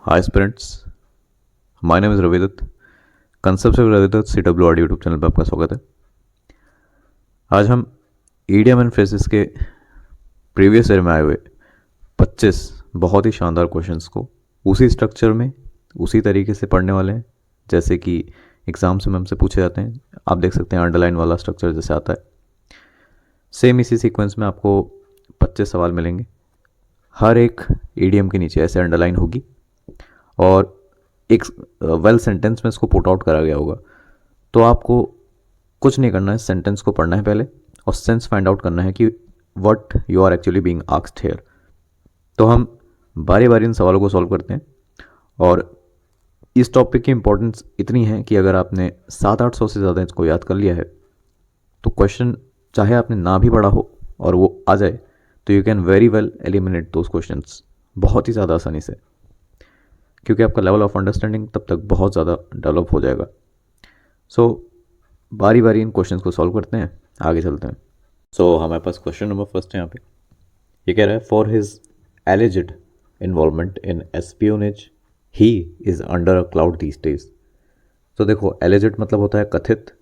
Hi friends, my name is Ravidatt. Concept of Ravidatt CWR YouTube channel पर आपका स्वागत है। आज हम ईडियम एंड फ्रेजेस के प्रीवियस ईयर में आए हुए 25 बहुत ही शानदार क्वेश्चंस को उसी स्ट्रक्चर में उसी तरीके से पढ़ने वाले हैं जैसे कि एग्जाम्स में हमसे पूछे जाते हैं। आप देख सकते हैं अंडरलाइन वाला स्ट्रक्चर जैसे आता है, सेम इसी सीक्वेंस में आपको 25 सवाल मिलेंगे। हर एक ईडियम के नीचे ऐसे अंडरलाइन होगी और एक वेल सेंटेंस में इसको पुट आउट करा गया होगा। तो आपको कुछ नहीं करना है, सेंटेंस को पढ़ना है पहले और सेंस फाइंड आउट करना है कि what you are actually being asked here. तो हम बारी बारी इन सवालों को सॉल्व करते हैं और इस टॉपिक की इंपॉर्टेंस इतनी है कि अगर आपने 700-800 से ज़्यादा इसको याद कर लिया है तो क्वेश्चन चाहे आपने ना भी पढ़ा हो और वो आ जाए तो you can very well eliminate those questions बहुत ही ज़्यादा आसानी से, क्योंकि आपका लेवल ऑफ अंडरस्टैंडिंग तब तक बहुत ज़्यादा डेवलप हो जाएगा। सो बारी बारी इन क्वेश्चंस को सॉल्व करते हैं, आगे चलते हैं। सो हमारे पास क्वेश्चन नंबर फर्स्ट है यहाँ पे। ये कह रहा है for his alleged involvement in espionage he is under a cloud these days. तो देखो, एलिजिड मतलब होता है कथित,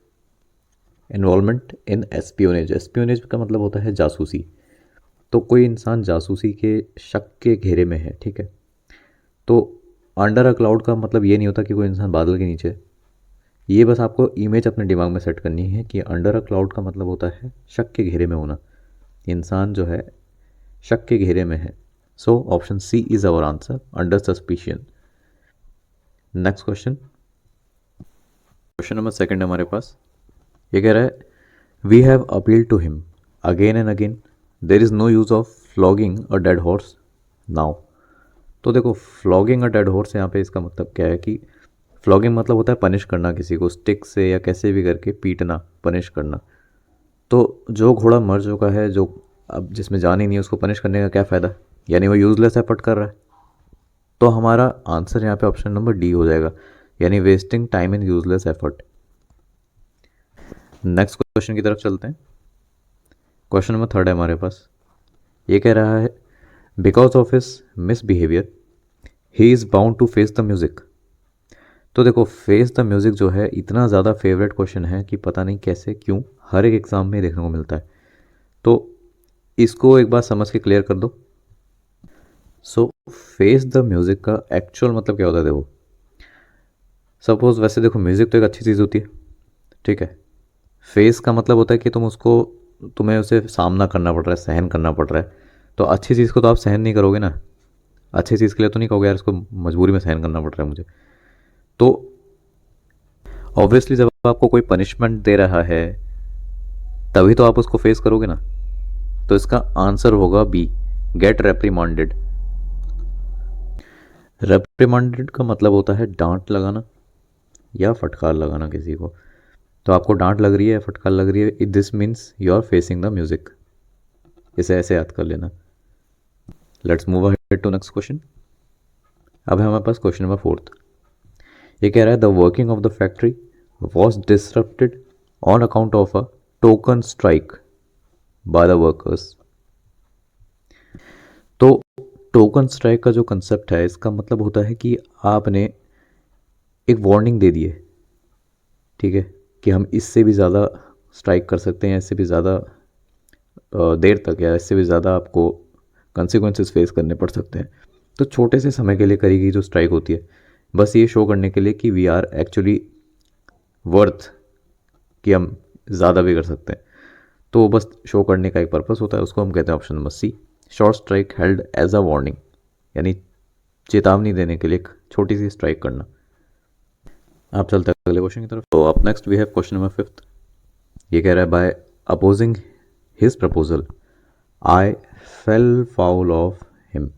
इन्वॉल्वमेंट इन एस्पियोनेज, एस्पियोनेज का मतलब होता है जासूसी। तो कोई इंसान जासूसी के शक के घेरे में है, ठीक है। तो अंडर अ क्लाउड का मतलब ये नहीं होता कि कोई इंसान बादल के नीचे। ये बस आपको इमेज अपने दिमाग में सेट करनी है कि अंडर अ क्लाउड का मतलब होता है शक के घेरे में होना। इंसान जो है शक के घेरे में है। So option C is our answer, under suspicion. Next question, question number second हमारे पास। ये कह रहा है we have appeal to him again and again, there is no use of flogging a dead horse now. तो देखो, flogging a dead horse यहाँ पे इसका मतलब क्या है कि फ्लॉगिंग मतलब होता है पनिश करना, किसी को स्टिक से या कैसे भी करके पीटना, पनिश करना। तो जो घोड़ा मर चुका है, जो अब जिसमें जान ही नहीं है, उसको पनिश करने का क्या फ़ायदा, यानी वो यूज़लेस एफर्ट कर रहा है। तो हमारा आंसर यहाँ पे ऑप्शन नंबर डी हो जाएगा, यानी wasting time in useless effort. Next question की तरफ चलते हैं। क्वेश्चन नंबर थर्ड है हमारे पास। ये कह रहा है because of his misbehaviour he is bound to face the music. तो देखो, फेस द म्यूज़िक जो है इतना ज़्यादा फेवरेट क्वेश्चन है कि पता नहीं कैसे क्यों हर एक एग्ज़ाम में देखने को मिलता है। तो इसको एक बार समझ के क्लियर कर दो। सो फेस द म्यूज़िक का एक्चुअल मतलब क्या होता है? देखो, सपोज वैसे देखो, म्यूज़िक तो एक अच्छी चीज़ होती है, ठीक है। फेस का मतलब होता है कि तुम्हें उसे सामना करना पड़ रहा है, सहन करना पड़ रहा है। तो अच्छी चीज़ को तो आप सहन नहीं करोगे ना, अच्छी चीज़ के लिए तो नहीं कहोगे यार इसको मजबूरी में सहन करना पड़ रहा है मुझे। तो ऑब्वियसली जब आपको कोई पनिशमेंट दे रहा है तभी तो आप उसको फेस करोगे ना। तो इसका आंसर होगा बी, गेट रेप्रिमांडेड। रेप्रिमांडेड का मतलब होता है डांट लगाना या फटकार लगाना किसी को। तो आपको डांट लग रही है, फटकार लग रही है, this means you are facing the music. इसे ऐसे याद कर लेना। Let's move ahead to next question. अब है हमारे पास क्वेश्चन नंबर फोर्थ। ये कह रहा है the working of the factory was disrupted on account of a token strike by the workers. तो टोकन स्ट्राइक का जो कंसेप्ट है, इसका मतलब होता है कि आपने एक वार्निंग दे दी है, ठीक है, कि हम इससे भी ज़्यादा स्ट्राइक कर सकते हैं, इससे भी ज़्यादा देर तक या इससे भी ज़्यादा आपको कंसिक्वेंसेस फेस करने पड़ सकते हैं। तो छोटे से समय के लिए करी गई जो स्ट्राइक होती है, बस ये शो करने के लिए कि वी आर एक्चुअली वर्थ, कि हम ज़्यादा भी कर सकते हैं। तो बस शो करने का एक पर्पस होता है, उसको हम कहते हैं option number C, short strike held as a warning, यानी चेतावनी देने के लिए एक छोटी सी स्ट्राइक करना। आप चलते हैं अगले क्वेश्चन की तरफ। तो up next we have question number fifth. ये कह रहा है by opposing his proposal I fell foul of him.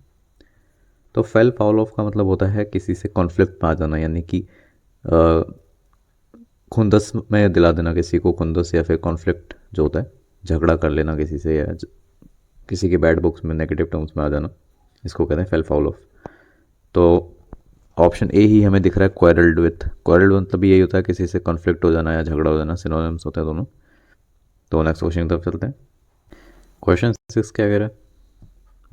तो फेल फाउल ऑफ का मतलब होता है किसी से कॉन्फ्लिक्ट में आ जाना, यानी कि खुंदस में दिला देना किसी को, खुंदस या फिर कॉन्फ्लिक्ट जो होता है, झगड़ा कर लेना किसी से या किसी के बैड बुक्स में नेगेटिव टर्म्स में आ जाना, इसको कहते हैं फेल फाउल ऑफ। तो ऑप्शन ए ही हमें दिख रहा है, क्वारल्ड विथ। क्वारल्ड मतलब भी यही होता है किसी से कॉन्फ्लिक्ट हो जाना या झगड़ा हो जाना, सिनोनिम्स होते हैं दोनों। तो नेक्स्ट क्वेश्चन की तरफ चलते हैं। क्वेश्चन सिक्स क्या कह रहा है,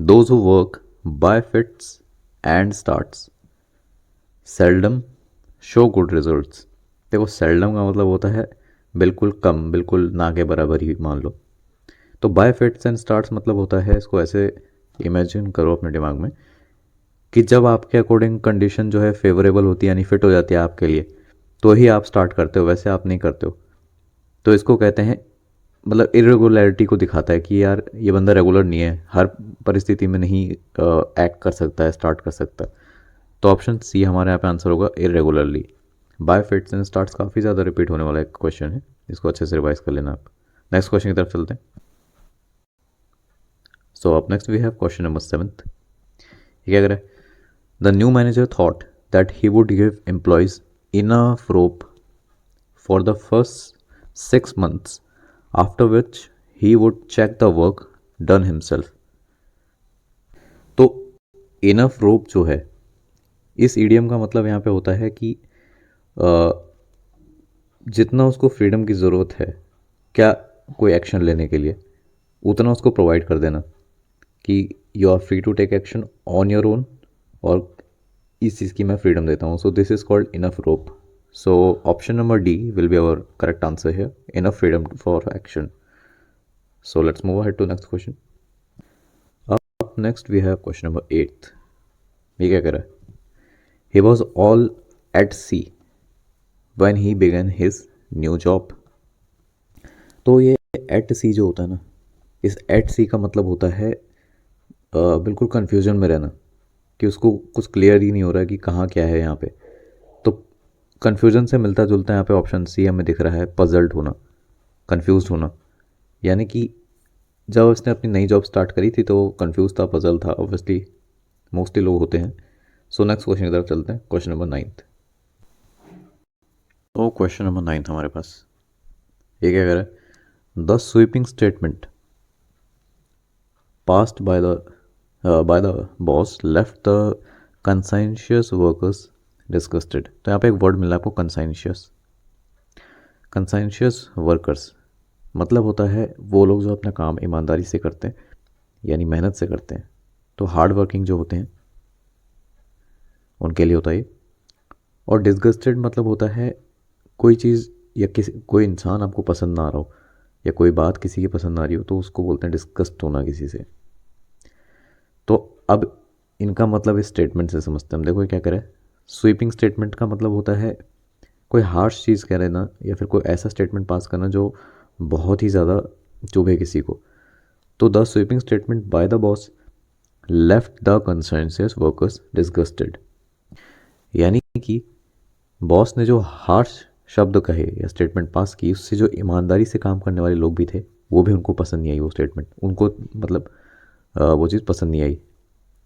those who work by fits and starts seldom show good results. देखो सेल्डम का मतलब होता है बिल्कुल कम, बिल्कुल ना के बराबर ही मान लो। तो बाय फिट्स एंड स्टार्ट्स मतलब होता है, इसको ऐसे इमेजिन करो अपने दिमाग में कि जब आपके अकॉर्डिंग कंडीशन जो है फेवरेबल होती है, यानी फिट हो जाती है आपके लिए, तो ही आप स्टार्ट करते हो, वैसे आप नहीं करते हो। तो इसको कहते हैं, मतलब इरेगुलरिटी को दिखाता है कि यार ये बंदा रेगुलर नहीं है, हर परिस्थिति में नहीं एक्ट कर सकता है, स्टार्ट कर सकता है। तो ऑप्शन सी हमारे यहाँ पे आंसर होगा irregularly. Bye fits and starts काफ़ी ज़्यादा रिपीट होने वाला एक क्वेश्चन है, इसको अच्छे से रिवाइज कर लेना आप। नेक्स्ट क्वेश्चन की तरफ चलते हैं। So up next we have question number 7। ये क्या कह रहा है? The new manager thought that he would give employees enough rope for the first 6 months, after which he would check the work done himself। तो enough रोप जो है, इस idiom का मतलब यहाँ पे होता है कि जितना उसको फ्रीडम की ज़रूरत है क्या कोई एक्शन लेने के लिए, उतना उसको प्रोवाइड कर देना कि you are free to take action on your own, और इस चीज़ की मैं फ्रीडम देता हूँ। So this is called enough rope. So option number D will be our correct answer here. Enough freedom for action. So let's move ahead to next question. Up next we have question number 8. ये क्या कह रहा है? He was all at sea when he began his new job। तो ये at sea जो होता है ना, इस at sea का मतलब होता है बिल्कुल कंफ्यूजन में रहना, कि उसको कुछ क्लियर ही नहीं हो रहा है कि कहाँ क्या है यहाँ पे। तो कन्फ्यूजन से मिलता जुलता है यहाँ पे ऑप्शन सी हमें दिख रहा है, पजल्ड होना, कंफ्यूज होना। यानी कि जब उसने अपनी नई जॉब स्टार्ट करी थी तो कंफ्यूज था, पजल था, ऑब्वियसली मोस्टली लोग होते हैं। सो नेक्स्ट क्वेश्चन की तरफ चलते हैं, क्वेश्चन नंबर 9। तो क्वेश्चन नंबर 9 हमारे पास ये क्या कह रहा है? The sweeping statement passed by the boss left the conscientious workers disgusted. तो यहाँ पे एक वर्ड मिला आपको, कंसाइंशियस। कंसाइंशियस वर्कर्स मतलब होता है वो लोग जो अपना काम ईमानदारी से करते हैं, यानी मेहनत से करते हैं। तो हार्ड वर्किंग जो होते हैं उनके लिए होता है ये। और डिस्गस्टेड मतलब होता है कोई चीज़ या कोई इंसान आपको पसंद ना आ रहा हो, या कोई बात किसी की पसंद ना आ रही हो, तो उसको बोलते हैं डिस्गस्ट होना किसी से। तो अब इनका मतलब इस स्टेटमेंट से समझते हैं हम। देखो ये क्या करे, स्वीपिंग स्टेटमेंट का मतलब होता है कोई हार्श चीज़ कह देना, या फिर कोई ऐसा स्टेटमेंट पास करना जो बहुत ही ज़्यादा चुभे किसी को। तो the sweeping statement by the boss left the conscientious workers disgusted, यानी कि बॉस ने जो हार्श शब्द कहे या स्टेटमेंट पास की, उससे जो ईमानदारी से काम करने वाले लोग भी थे वो भी उनको पसंद नहीं आई वो स्टेटमेंट, उनको मतलब वो चीज़ पसंद नहीं आई,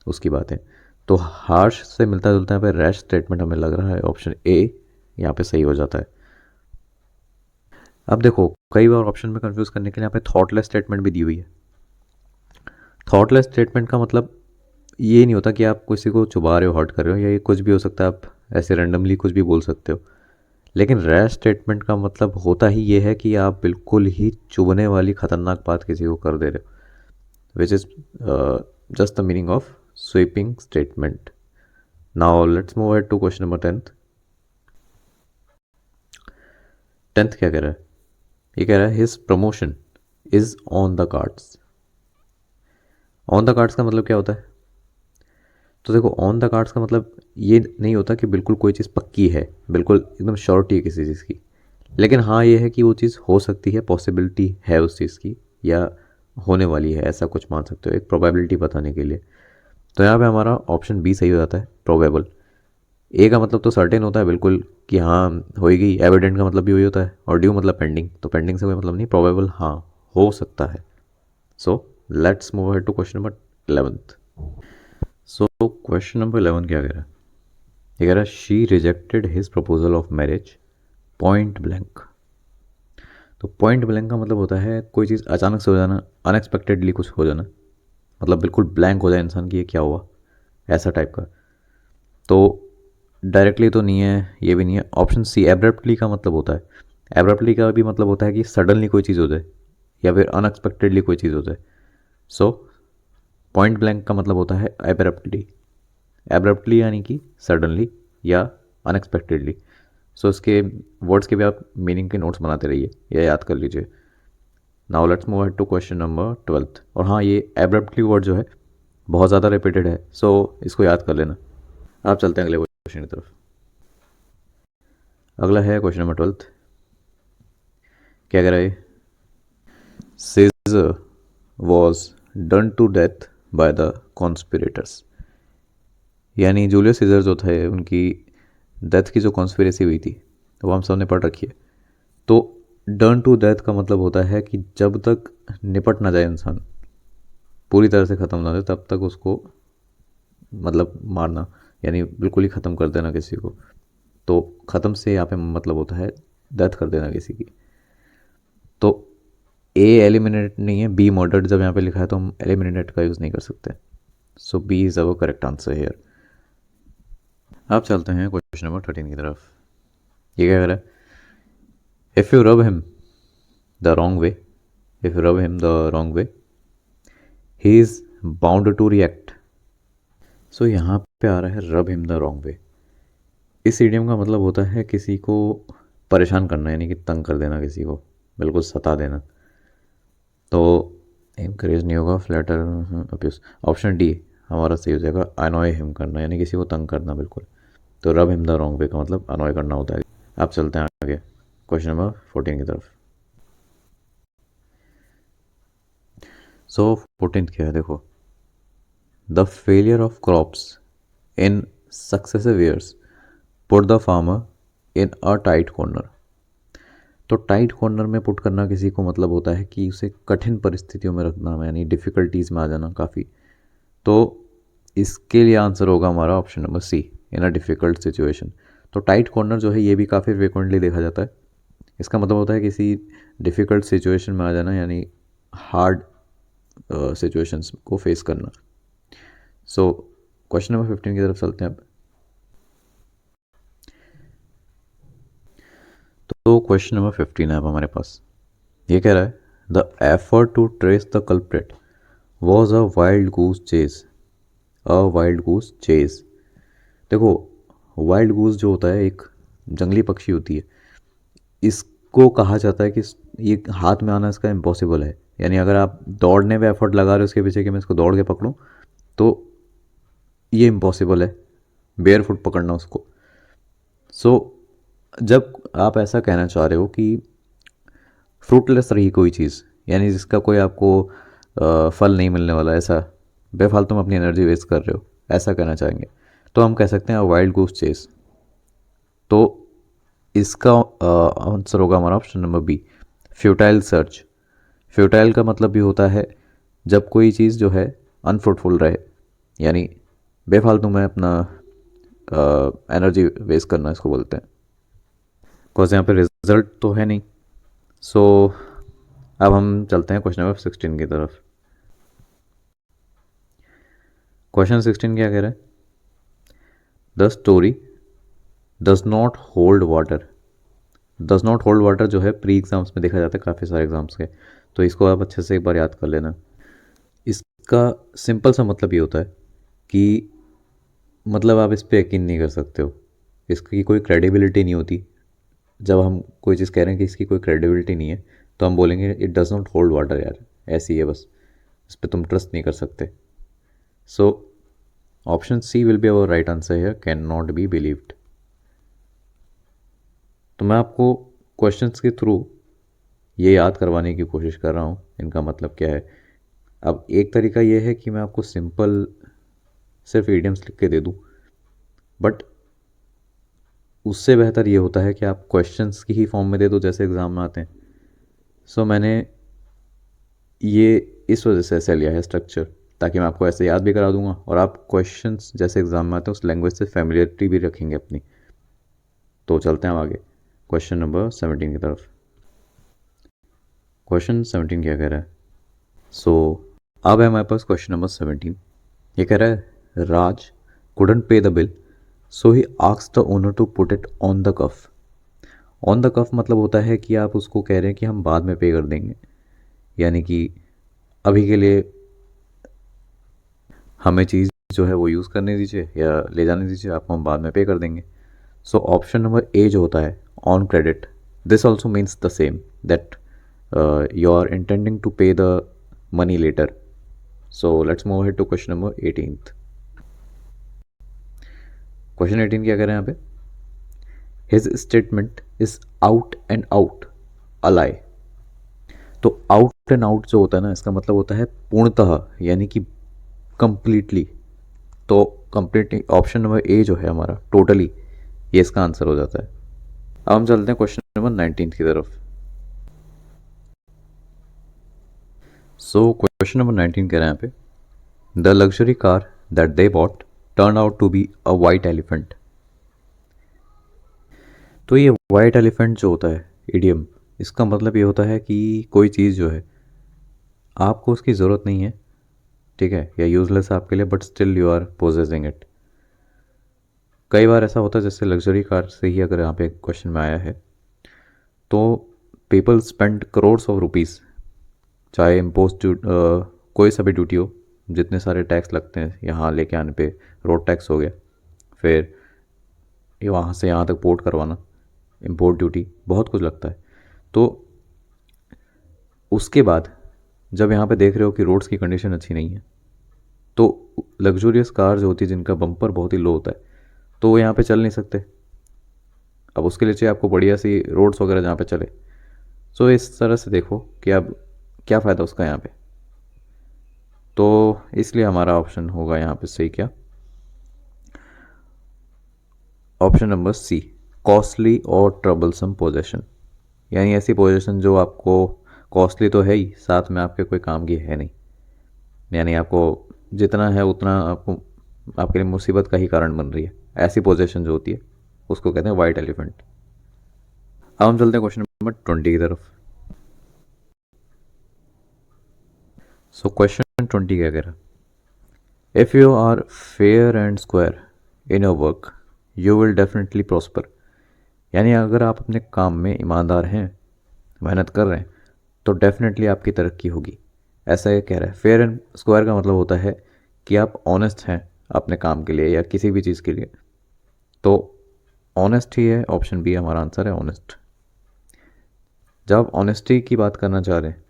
उसकी बात है। तो हार्श से मिलता जुलता यहाँ पे रैश स्टेटमेंट हमें लग रहा है, ऑप्शन ए यहाँ पे सही हो जाता है। अब देखो कई बार ऑप्शन में कंफ्यूज करने के लिए यहाँ पे थॉटलेस स्टेटमेंट भी दी हुई है। थॉटलेस स्टेटमेंट का मतलब ये नहीं होता कि आप किसी को चुबा रहे हो, हर्ट कर रहे हो, या ये कुछ भी हो सकता है, आप ऐसे रैंडमली कुछ भी बोल सकते हो। लेकिन रैश स्टेटमेंट का मतलब होता ही ये है कि आप बिल्कुल ही चुभने वाली खतरनाक बात किसी को कर दे रहे हो, which is just the meaning of sweeping statement. Now let's move ahead to question number 10th। 10th क्या कह रहा है? ये कह रहा है his promotion is on the cards. On the cards का मतलब क्या होता है? तो देखो ऑन द कार्ड्स का मतलब ये नहीं होता कि बिल्कुल कोई चीज़ पक्की है, बिल्कुल एकदम श्योरिटी है किसी चीज़ की। लेकिन हाँ ये है कि वो चीज़ हो सकती है, पॉसिबिलिटी है उस चीज़ की, या होने वाली है, ऐसा कुछ मान सकते हो, एक प्रोबेबिलिटी बताने के लिए। तो यहाँ पे हमारा ऑप्शन बी सही हो जाता है, प्रोबेबल। ए का मतलब तो सर्टेन होता है बिल्कुल कि हाँ होएगी, एविडेंट का मतलब भी वही होता है, और ड्यू मतलब पेंडिंग, तो पेंडिंग से कोई मतलब नहीं, प्रोबेबल हाँ हो सकता है। So let's move ahead to question number 11th। So question number 11 क्या कह रहा है? ये कह रहा है she rejected his proposal of marriage point blank. तो पॉइंट ब्लैंक का मतलब होता है कोई चीज़ अचानक से हो जाना, अनएक्सपेक्टेडली कुछ हो जाना, मतलब बिल्कुल ब्लैंक हो जाए इंसान की ये क्या हुआ, ऐसा टाइप का। तो डायरेक्टली तो नहीं है, ये भी नहीं है। ऑप्शन सी एब्रप्टली का मतलब होता है, एब्रप्टली का भी मतलब होता है कि सडनली कोई चीज़ हो जाए या फिर अनएक्सपेक्टेडली कोई चीज़ हो जाए। सो पॉइंट ब्लैंक का मतलब होता है एब्रप्टली, एब्रप्टली यानी कि सडनली, या अनएक्सपेक्टेडली। सो इसके वर्ड्स के भी आप मीनिंग के नोट्स बनाते रहिए या याद कर लीजिए। Now let's move to question number 12। और हाँ, ये एब्रप्टली वर्ड जो है बहुत ज़्यादा रिपीटेड है, सो इसको याद कर लेना। आप चलते हैं अगले क्वेश्चन की तरफ। अगला है क्वेश्चन नंबर 12। क्या कह रहा है? Caesar was done to death by the conspirators. यानी जूलियस सीजर जो थे उनकी डेथ की जो कॉन्स्पिरेसी हुई थी वो हम सब ने पढ़ रखी है। तो डन टू डेथ का मतलब होता है कि जब तक निपट ना जाए इंसान, पूरी तरह से ख़त्म ना हो जाए, तब तक उसको मतलब मारना, यानी बिल्कुल ही ख़त्म कर देना किसी को। तो ख़त्म से यहाँ पे मतलब होता है डेथ कर देना किसी की। तो ए एलिमिनेट नहीं है, बी मर्डर्ड जब यहाँ पे लिखा है तो हम एलिमिनेट का यूज़ नहीं कर सकते। So B is our correct answer here. अब चलते हैं क्वेश्चन नंबर 13 की तरफ। ये क्या कह रहा है? If you rub him the wrong way, if you rub him the wrong way, he is bound to react. So यहाँ पे आ रहा है रब हिम द रॉन्ग वे। इस इडियम का मतलब होता है किसी को परेशान करना, यानी कि तंग कर देना, किसी को बिल्कुल सता देना। तो इनकरेज नहीं होगा, फ्लैटर अब्यूज। ऑप्शन डी हमारा सही हो जाएगा, अनॉय हिम करना, यानी किसी को तंग करना बिल्कुल। तो रब हिम द रॉन्ग वे का मतलब अनॉय करना होता है। अब चलते हैं आगे क्वेश्चन नंबर 14 की तरफ। सो 14 क्या है देखो। The failure of crops in successive years put the farmer in a tight corner. तो टाइट कॉर्नर में पुट करना किसी को मतलब होता है कि उसे कठिन परिस्थितियों में रखना, यानी डिफ़िकल्टीज़ में आ जाना काफ़ी। तो इसके लिए आंसर होगा हमारा option number C, in a difficult situation. तो टाइट कॉर्नर जो है ये भी काफ़ी फ्रिक्वेंटली देखा जाता है। इसका मतलब होता है किसी डिफ़िकल्ट सिचुएशन में आ जाना, यानी हार्ड सिचुएशंस को फेस करना। सो क्वेश्चन नंबर 15 की तरफ चलते हैं अब। तो क्वेश्चन नंबर 15 है अब हमारे पास। ये कह रहा है the effort to trace the culprit was a wild goose chase, a wild goose chase. देखो, वाइल्ड गूस जो होता है एक जंगली पक्षी होती है, इसको कहा जाता है कि ये हाथ में आना इसका इम्पॉसिबल है। यानी अगर आप दौड़ने पे एफर्ट लगा रहे हो उसके पीछे कि मैं इसको दौड़ के पकड़ूं, तो ये इम्पॉसिबल है बेयर फुट पकड़ना उसको। सो जब आप ऐसा कहना चाह रहे हो कि फ्रूटलेस रही कोई चीज़, यानी जिसका कोई आपको फल नहीं मिलने वाला, ऐसा बेफालतू में अपनी एनर्जी वेस्ट कर रहे हो, ऐसा कहना चाहेंगे, तो हम कह सकते हैं वाइल्ड गूस चेस। तो इसका आंसर होगा हमारा option number B, futile search. Futile का मतलब भी होता है जब कोई चीज़ जो है अनफ्रूटफुल रहे, यानी बेफालतू में अपना एनर्जी वेस्ट करना इसको बोलते हैं। बिकॉज यहाँ पे रिजल्ट तो है नहीं। सो अब हम चलते हैं क्वेश्चन नंबर 16 की तरफ। क्वेश्चन 16 क्या कह रहा है? The story does not hold water. Does not hold water जो है प्री एग्ज़ाम्स में देखा जाता है काफ़ी सारे एग्ज़ाम्स के, तो इसको आप अच्छे से एक बार याद कर लेना। इसका सिंपल सा मतलब ये होता है कि मतलब आप इस पर यकीन नहीं कर सकते हो, इसकी कोई क्रेडिबिलिटी नहीं होती। जब हम कोई चीज़ कह रहे हैं कि इसकी कोई क्रेडिबिलिटी नहीं है, तो हम बोलेंगे it does not hold water, यार ऐसी है बस, इस पर तुम ट्रस्ट नहीं कर सकते। So option C will be our right answer here, can not be believed. तो मैं आपको क्वेश्चंस के थ्रू ये याद करवाने की कोशिश कर रहा हूँ इनका मतलब क्या है। अब एक तरीका ये है कि मैं आपको सिंपल सिर्फ ईडियम्स लिख के दे दूँ, बट उससे बेहतर ये होता है कि आप क्वेश्चंस की ही फॉर्म में दे दो जैसे एग्ज़ाम में आते हैं। सो मैंने ये इस वजह से ऐसा लिया है स्ट्रक्चर, ताकि मैं आपको ऐसे याद भी करा दूंगा और आप क्वेश्चंस जैसे एग्ज़ाम में आते हैं उस लैंग्वेज से फेमिलियरिटी भी रखेंगे अपनी। तो चलते हैं हम आगे क्वेश्चन नंबर 17 की तरफ। क्वेश्चन 17 क्या कह रहा है? सो अब है हमारे पास क्वेश्चन नंबर 17। ये कह रहा है Raj couldn't pay the bill, so he asked the owner to put it on the cuff. On the cuff मतलब होता है कि आप उसको कह रहे हैं कि हम बाद में पे कर देंगे, यानी कि अभी के लिए हमें चीज़ जो है वो यूज़ करने दीजिए या ले जाने दीजिए, आपको हम बाद में पे कर देंगे। सो ऑप्शन नंबर ए जो होता है on credit, this also means the same that you are intending to pay the money later. So let's move head to question number 18th. Question 18 क्या कह रहे हैं यहाँ पे? His statement is out and out a lie. तो out and out जो होता है ना, इसका मतलब होता है पूर्णतः, यानी कि कंप्लीटली. तो कंप्लीटली ऑप्शन नंबर ए जो है हमारा टोटली, ये इसका आंसर हो जाता है. अब हम चलते हैं क्वेश्चन नंबर 19 की तरफ. सो क्वेश्चन नंबर 19 कह रहे हैं यहाँ पे, the luxury car that they bought turn out to be a white elephant. तो ये वाइट एलिफेंट जो होता है इडियम, इसका मतलब ये होता है कि कोई चीज़ जो है आपको उसकी ज़रूरत नहीं है, ठीक है, या यूजलेस है आपके लिए, but still you are possessing it. कई बार ऐसा होता है, जैसे लग्जरी कार से ही अगर यहाँ पे क्वेश्चन में आया है, तो people spend crores of rupees, चाहे इम्पोज कोई सा भी ड्यूटी हो, जितने सारे टैक्स लगते हैं यहाँ लेके आने पे, रोड टैक्स हो गया, फिर ये वहाँ से यहाँ तक पोर्ट करवाना, इम्पोर्ट ड्यूटी, बहुत कुछ लगता है. तो उसके बाद जब यहाँ पे देख रहे हो कि रोड्स की कंडीशन अच्छी नहीं है, तो लग्जूरियस कार जो होती है जिनका बम्पर बहुत ही लो होता है, तो वो यहाँ पे चल नहीं सकते. अब उसके लिए चाहिए आपको बढ़िया सी रोड्स वगैरह जहाँ पे चले. सो इस तरह से देखो कि अब क्या फ़ायदा उसका यहाँ पे. तो इसलिए हमारा ऑप्शन होगा यहाँ पे सही क्या, ऑप्शन नंबर सी, कॉस्टली और ट्रबलसम पोजेशन. यानी ऐसी पोजेशन जो आपको कॉस्टली तो है ही, साथ में आपके कोई काम की है नहीं, यानी आपको जितना है उतना आपको आपके लिए मुसीबत का ही कारण बन रही है. ऐसी पोजीशन जो होती है उसको कहते हैं वाइट एलिफेंट. अब हम चलते हैं क्वेश्चन नंबर 20 की तरफ. सो क्वेश्चन 20 क्या कह रहा है? If you are fair and square in your work you will definitely prosper. यानी अगर आप अपने काम में ईमानदार हैं, मेहनत कर रहे हैं, तो डेफिनेटली आपकी तरक्की होगी. ऐसा ये कह रहा है. फेयर एंड स्क्वायर का मतलब होता है कि आप ऑनेस्ट हैं अपने काम के लिए या किसी भी चीज़ के लिए. तो ऑनेस्ट ही है, ऑप्शन बी हमारा आंसर है, ऑनेस्ट. जब आप ऑनेस्टी की बात करना चाह रहे हैं,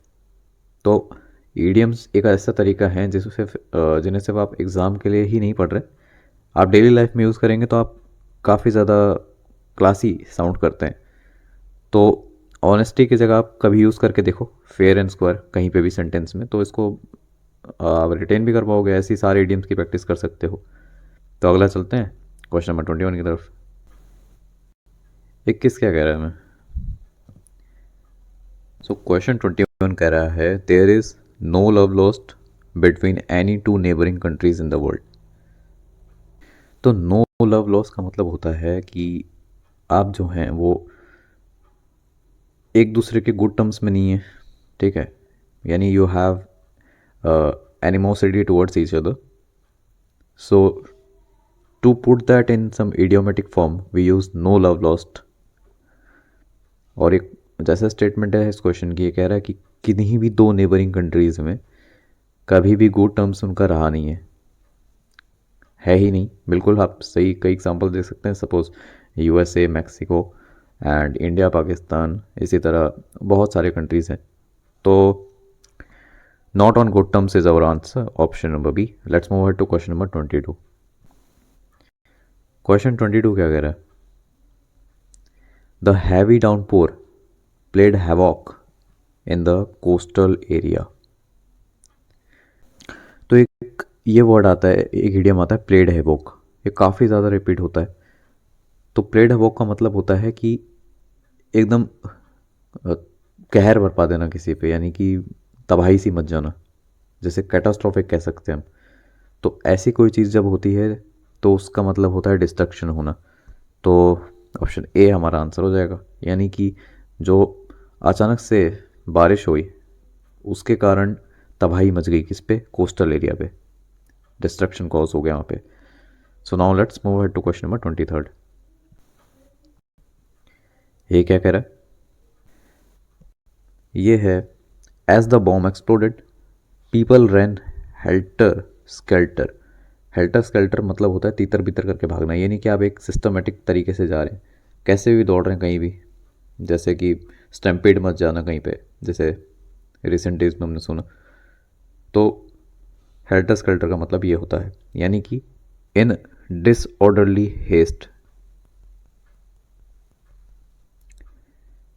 तो ईडियम्स एक ऐसा तरीका है जिससे जिन्हें सिर्फ आप एग्ज़ाम के लिए ही नहीं पढ़ रहे, आप डेली लाइफ में यूज़ करेंगे तो आप काफ़ी ज़्यादा क्लासी साउंड करते हैं. तो ऑनेस्टी की जगह आप कभी यूज़ करके देखो फेयर एंड स्क्वायर कहीं पे भी सेंटेंस में, तो इसको आप रिटेन भी कर पाओगे. ऐसी सारे इडियम्स की प्रैक्टिस कर सकते हो. तो अगला चलते हैं क्वेश्चन नंबर 21 की तरफ. 21 क्या कह रहा है हमें? सो क्वेश्चन 21 कह रहा है, there is no love lost between any two neighbouring countries in the world. तो नो लव लॉस का मतलब होता है कि आप जो हैं वो एक दूसरे के गुड टर्म्स में नहीं है, ठीक है, यानी you have animosity towards each other. So to put that in some idiomatic form we use no love lost. और एक जैसा स्टेटमेंट है इस क्वेश्चन की, ये कह रहा है कि किन्हीं भी दो नेबरिंग कंट्रीज़ में कभी भी गुड टर्म्स उनका रहा नहीं है ही नहीं. बिल्कुल आप सही कई एग्जांपल दे सकते हैं. Suppose USA, Mexico and India, Pakistan, इसी तरह बहुत सारे कंट्रीज़ हैं. तो not on good terms is our answer, option number B. Let's move to question number 22. Question 22 क्या कह रहा है? The heavy downpour played havoc in the coastal area. तो एक ये वर्ड आता है, एक इडियम आता है प्लेड हैवॉक. ये काफ़ी ज़्यादा रिपीट होता है. तो प्लेड हैवॉक का मतलब होता है कि एकदम कहर बरपा देना किसी पे, यानी कि तबाही सी मच जाना, जैसे कैटास्ट्रॉफिक कह सकते हैं हम. तो ऐसी कोई चीज़ जब होती है तो उसका मतलब होता है डिस्ट्रक्शन होना. तो ऑप्शन ए हमारा आंसर हो जाएगा, यानी कि जो अचानक से बारिश हुई उसके कारण तबाही मच गई किस पे, कोस्टल एरिया पे, डिस्ट्रक्शन कॉज हो गया वहाँ पे. So now let's move head to question number 23. ये क्या कह रहा है? ये है, as the bomb exploded people ran helter skelter helter skelter मतलब होता है तीतर बीतर करके भागना, ये नहीं कि आप एक सिस्टमेटिक तरीके से जा रहे हैं, कैसे भी दौड़ रहे हैं कहीं भी, जैसे कि स्टैम्पेड मत जाना कहीं पे, जैसे रिसेंट डेज में हमने सुना। तो हेल्टर स्केल्टर का मतलब ये होता है, यानी कि in disorderly haste.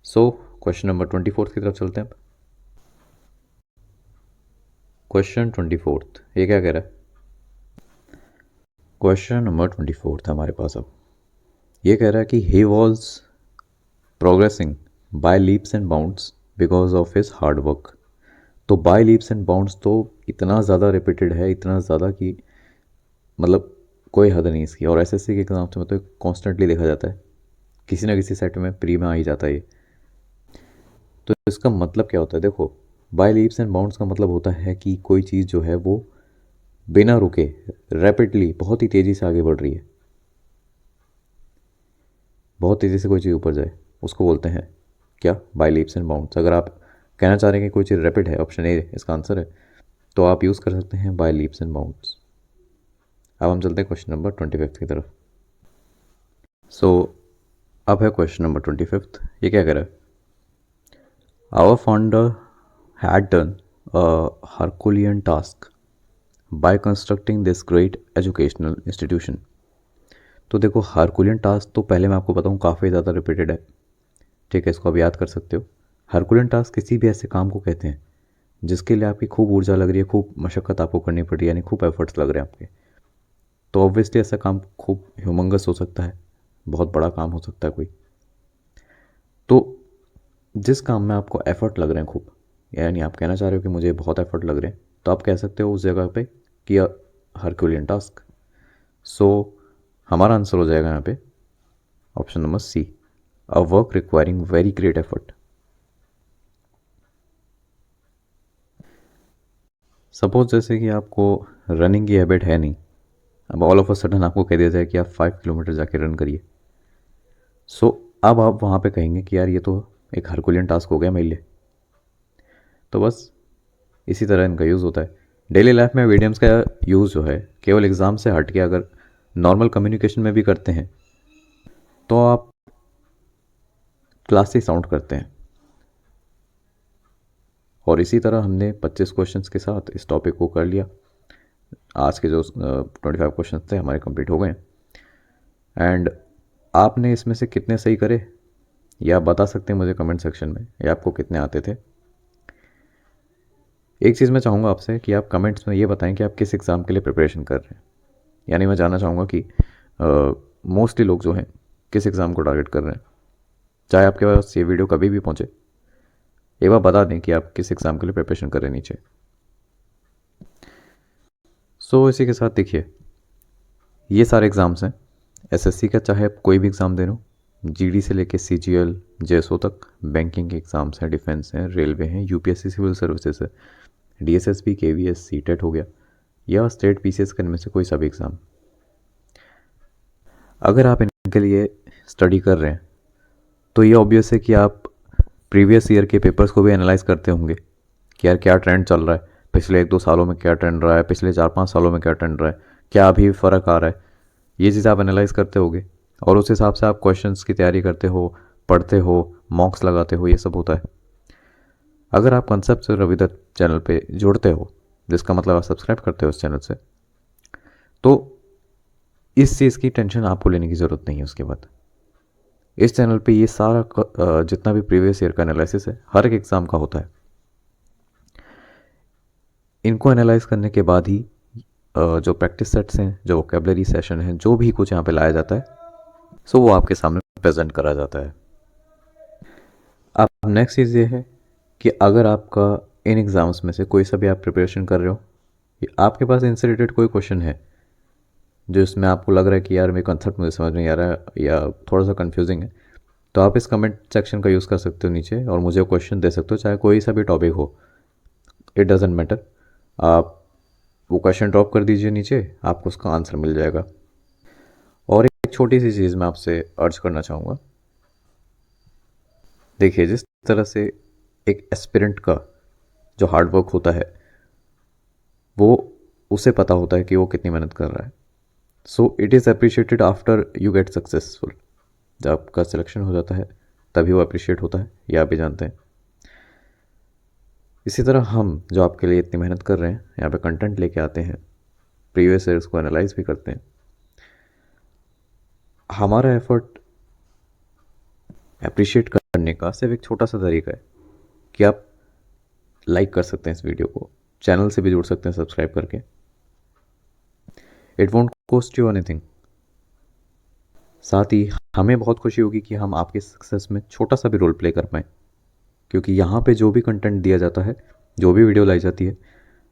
So question number 24 की तरफ चलते हैं। क्वेश्चन 24 ये क्या कह रहा है? क्वेश्चन नंबर 24 हमारे पास अब ये कह रहा है कि he was progressing by leaps and bounds because of his hard work. तो बाय लीप्स एंड बाउंड्स तो इतना ज़्यादा रिपीटेड है, इतना ज़्यादा कि मतलब कोई हद नहीं इसकी, और एसएससी के एग्जाम में तो कॉन्स्टेंटली देखा जाता है, किसी ना किसी सेट में प्री में आ ही जाता है ये। तो इसका मतलब क्या होता है? देखो, बाय लीप्स एंड बाउंड्स का मतलब होता है कि कोई चीज़ जो है वो बिना रुके रैपिडली बहुत ही तेज़ी से आगे बढ़ रही है, बहुत तेज़ी से कोई चीज़ ऊपर जाए, उसको बोलते हैं क्या? By leaps and bounds. अगर आप कहना चाह रहे हैं कि कोई चीज़ रैपिड है, ऑप्शन ए इसका आंसर है, तो आप यूज़ कर सकते हैं बाय लीप्स एंड बाउंड्स। अब हम चलते हैं क्वेश्चन नंबर 25 की तरफ। सो अब है क्वेश्चन नंबर 25। ये क्या कह रहा है? Our founder had done a Herculean task by constructing this great educational institution। तो देखो, हरकुलियन टास्क तो पहले मैं आपको बताऊँ काफ़ी ज़्यादा रिपीटेड है, ठीक है, इसको आप याद कर सकते हो। हरकुलियन टास्क किसी भी ऐसे काम को कहते हैं जिसके लिए आपकी खूब ऊर्जा लग रही है, खूब मशक्क़त आपको करनी पड़ रही है, यानी खूब एफर्ट्स लग रहे हैं आपके। तो ऑब्वियसली ऐसा काम खूब ह्यूमंगस हो सकता है, बहुत बड़ा काम हो सकता है कोई। तो जिस काम में आपको एफर्ट लग रहे हैं खूब, यानी आप कहना चाह रहे हो कि मुझे बहुत एफर्ट लग रहे हैं, तो आप कह सकते हो उस जगह पे कि हरक्यूलियन टास्क। सो हमारा आंसर हो जाएगा यहाँ पे option number C, a work requiring very great effort. Suppose जैसे कि आपको रनिंग की हैबिट है नहीं, अब ऑल ऑफ अ सडन आपको कह दिया जाए कि आप 5 किलोमीटर जाके रन करिए। सो अब आप वहाँ पे कहेंगे कि यार ये तो एक हरकुलियन टास्क हो गया मेरे लिए। तो बस इसी तरह इनका यूज़ होता है डेली लाइफ में। वीडियम्स का यूज़ जो है केवल एग्ज़ाम से हट के अगर नॉर्मल कम्युनिकेशन में भी करते हैं तो आप क्लासी साउंड करते हैं। और इसी तरह हमने 25 क्वेश्चंस के साथ इस टॉपिक को कर लिया। आज के जो 25 क्वेश्चन थे हमारे कंप्लीट हो गए। एंड आपने इसमें से कितने सही करे ये आप बता सकते हैं मुझे कमेंट सेक्शन में, या आपको कितने आते थे। एक चीज़ मैं चाहूँगा आपसे कि आप कमेंट्स में ये बताएं कि आप किस एग्ज़ाम के लिए प्रिपरेशन कर रहे हैं। यानी मैं जानना चाहूँगा कि मोस्टली लोग जो हैं किस एग्ज़ाम को टारगेट कर रहे हैं। चाहे आपके पास ये वीडियो कभी भी पहुँचे, एक बार बता दें कि आप किस एग्ज़ाम के लिए प्रिपरेशन कर रहे हैं नीचे। सो इसी के साथ देखिए, ये सारे एग्ज़ाम्स हैं एसएससी का, चाहे आप कोई भी एग्ज़ाम दे रहे हो, जीडी से लेके सीजीएल जेएसओ तक, बैंकिंग के एग्ज़ाम्स हैं, डिफेंस हैं, रेलवे हैं, यूपीएससी सिविल सर्विसेज है, डीएसएसबी केवीएस सीटेट हो गया, या स्टेट पीसीएस का, इनमें से कोई सा भी एग्ज़ाम। अगर आप इनके लिए स्टडी कर रहे हैं तो ये ऑब्वियस है कि आप प्रीवियस ईयर के पेपर्स को भी एनालाइज करते होंगे कि यार क्या ट्रेंड चल रहा है, पिछले 1-2 सालों में क्या ट्रेंड रहा है, पिछले 4-5 सालों में क्या ट्रेंड रहा है, क्या अभी फ़र्क आ रहा है, ये चीज़ आप एनालाइज करते होगे। और उस हिसाब से आप क्वेश्चंस की तैयारी करते हो, पढ़ते हो, मॉक्स लगाते हो, ये सब होता है। अगर आप कंसेप्ट से रविदत्त चैनल पे जुड़ते हो, जिसका मतलब आप सब्सक्राइब करते हो इस चैनल से, तो इस चीज़ की टेंशन आपको लेने की ज़रूरत नहीं है। उसके बाद इस चैनल पे ये सारा जितना भी प्रीवियस ईयर का एनालिसिस है हर एक एग्ज़ाम का होता है। इनको एनालाइज करने के बाद ही जो प्रैक्टिस सेट्स हैं, जो वोकेबलरी सेशन है, जो भी कुछ यहाँ पे लाया जाता है, सो वो आपके सामने प्रेजेंट करा जाता है। अब नेक्स्ट चीज़ ये है कि अगर आपका इन एग्ज़ाम्स में से कोई सा भी आप प्रिपरेशन कर रहे हो, आपके पास इनसे रिलेटेड कोई क्वेश्चन है जो इसमें आपको लग रहा है कि यार मेरे कंसेप्ट मुझे समझ नहीं आ रहा है या थोड़ा सा कन्फ्यूजिंग है, तो आप इस कमेंट सेक्शन का यूज़ कर सकते हो नीचे, और मुझे क्वेश्चन दे सकते हो, चाहे कोई सा भी टॉपिक हो, इट डजेंट मैटर। आप वो क्वेश्चन ड्रॉप कर दीजिए नीचे, आपको उसका आंसर मिल जाएगा। और एक छोटी सी चीज़ मैं आपसे अर्ज करना चाहूँगा। देखिए, जिस तरह से एक एस्पिरेंट का जो हार्डवर्क होता है वो उसे पता होता है कि वो कितनी मेहनत कर रहा है. So it is appreciated after you get successful. जब आपका सिलेक्शन हो जाता है तभी वो अप्रिशिएट होता है, ये आप भी जानते हैं. इसी तरह हम जो आपके लिए इतनी मेहनत कर रहे हैं, यहाँ पे कंटेंट लेके आते हैं, प्रीवियस ईयर्स को एनालाइज भी करते हैं, हमारा एफर्ट अप्रिशिएट करने का सिर्फ एक छोटा सा तरीका है कि आप लाइक कर सकते हैं इस वीडियो को, चैनल से भी जुड़ सकते हैं सब्सक्राइब करके. It won't cost you anything. साथ ही हमें बहुत खुशी होगी कि हम आपके सक्सेस में छोटा सा भी रोल प्ले कर पाएँ, क्योंकि यहाँ पे जो भी कंटेंट दिया जाता है, जो भी वीडियो लाई जाती है,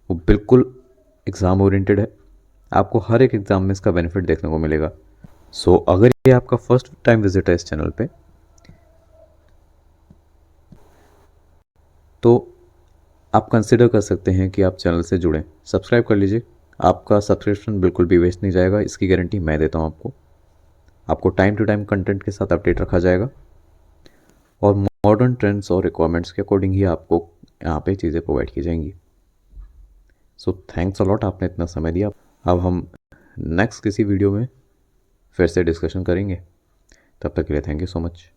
वो बिल्कुल एग्ज़ाम ओरिएंटेड है. आपको हर एक एग्ज़ाम में इसका बेनिफिट देखने को मिलेगा. सो अगर ये आपका फर्स्ट टाइम विजिट है इस चैनल पे, तो आप कंसिडर कर सकते हैं कि आप चैनल से जुड़ें, सब्सक्राइब कर लीजिए. आपका सब्सक्रिप्शन बिल्कुल भी वेस्ट नहीं जाएगा, इसकी गारंटी मैं देता हूँ आपको. आपको टाइम टू टाइम कंटेंट के साथ अपडेट रखा जाएगा और मॉडर्न ट्रेंड्स और रिक्वायरमेंट्स के अकॉर्डिंग ही आपको यहाँ पे चीज़ें प्रोवाइड की जाएंगी. सो थैंक्स अ लॉट, आपने इतना समय दिया. अब हम नेक्स्ट किसी वीडियो में फिर से डिस्कशन करेंगे. तब तक के लिए थैंक यू सो मच.